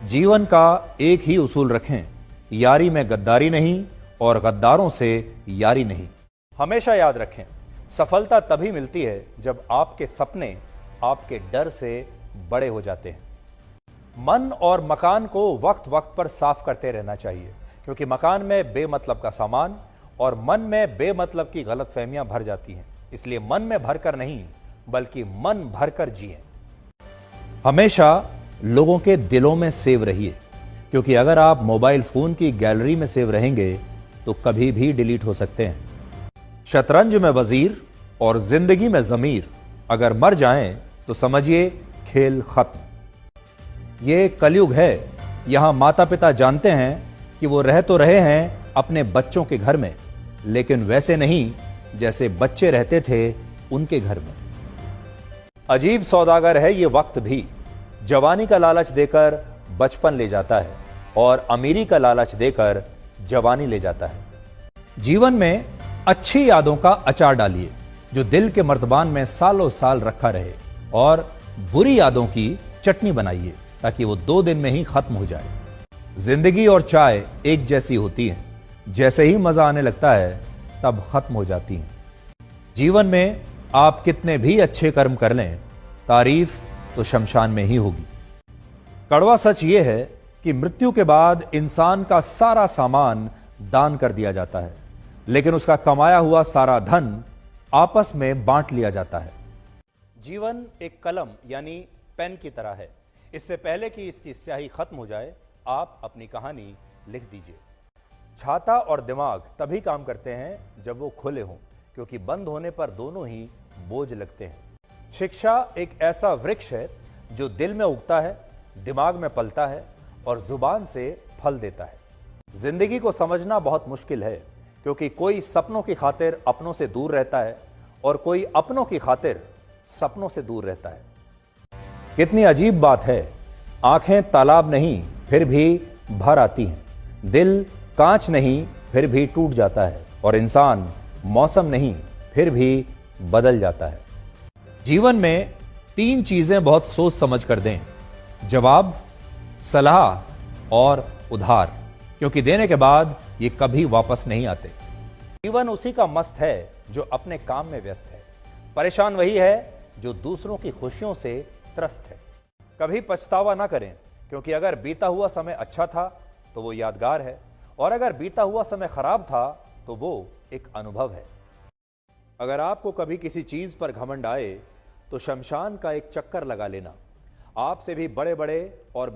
जीवन का एक ही उसूल रखें, यारी में गद्दारी नहीं और गद्दारों से यारी नहीं। हमेशा याद रखें, सफलता तभी मिलती है जब आपके सपने आपके डर से बड़े हो जाते हैं। मन और मकान को वक्त वक्त पर साफ करते रहना चाहिए, क्योंकि मकान में बेमतलब का सामान और मन में बेमतलब की गलतफहमियां भर जाती हैं। इसलिए मन में भरकर नहीं, बल्कि मन भरकर जिएं। हमेशा लोगों के दिलों में सेव रहिए, क्योंकि अगर आप मोबाइल फोन की गैलरी में सेव रहेंगे तो कभी भी डिलीट हो सकते हैं। शतरंज में वजीर और जिंदगी में जमीर अगर मर जाएं तो समझिए खेल खत्म। ये कलयुग है, यहां माता पिता जानते हैं कि वो रह तो रहे हैं अपने बच्चों के घर में, लेकिन वैसे नहीं जैसे बच्चे रहते थे उनके घर में। अजीब सौदागर है ये वक्त भी, जवानी का लालच देकर बचपन ले जाता है और अमीरी का लालच देकर जवानी ले जाता है। जीवन में अच्छी यादों का अचार डालिए जो दिल के मर्तबान में सालों साल रखा रहे, और बुरी यादों की चटनी बनाइए ताकि वो 2 दिन में ही खत्म हो जाए। जिंदगी और चाय एक जैसी होती हैं, जैसे ही मजा आने लगता है तब खत्म हो जाती हैं। जीवन में आप कितने भी अच्छे कर्म कर लें, तारीफ तो शमशान में ही होगी। कड़वा सच यह है कि मृत्यु के बाद इंसान का सारा सामान दान कर दिया जाता है, लेकिन उसका कमाया हुआ सारा धन आपस में बांट लिया जाता है। जीवन एक कलम यानी पेन की तरह है। इससे पहले कि इसकी स्याही खत्म हो जाए, आप अपनी कहानी लिख दीजिए। छाता और दिमाग तभी काम करते हैं जब वो खुले हों, क्योंकि बंद होने पर दोनों ही बोझ लगते हैं। शिक्षा एक ऐसा वृक्ष है जो दिल में उगता है, दिमाग में पलता है और जुबान से फल देता है। जिंदगी को समझना बहुत मुश्किल है, क्योंकि कोई सपनों की खातिर अपनों से दूर रहता है और कोई अपनों की खातिर सपनों से दूर रहता है। कितनी अजीब बात है, आंखें तालाब नहीं फिर भी भर आती हैं, दिल कांच नहीं फिर भी टूट जाता है, और इंसान मौसम नहीं फिर भी बदल जाता है। जीवन में 3 चीजें बहुत सोच समझ कर दें: जवाब, सलाह और उधार, क्योंकि देने के बाद ये कभी वापस नहीं आते। जीवन उसी का मस्त है जो अपने काम में व्यस्त है। परेशान वही है जो दूसरों की खुशियों से त्रस्त है। कभी पछतावा ना करें, क्योंकि अगर बीता हुआ समय अच्छा था तो वो यादगार है, और अगर बीता हुआ समय खराब था तो वो एक अनुभव है। अगर आपको कभी किसी चीज पर घमंड आए तो शमशान का एक चक्कर लगा लेना। आपसे भी बड़े बड़े और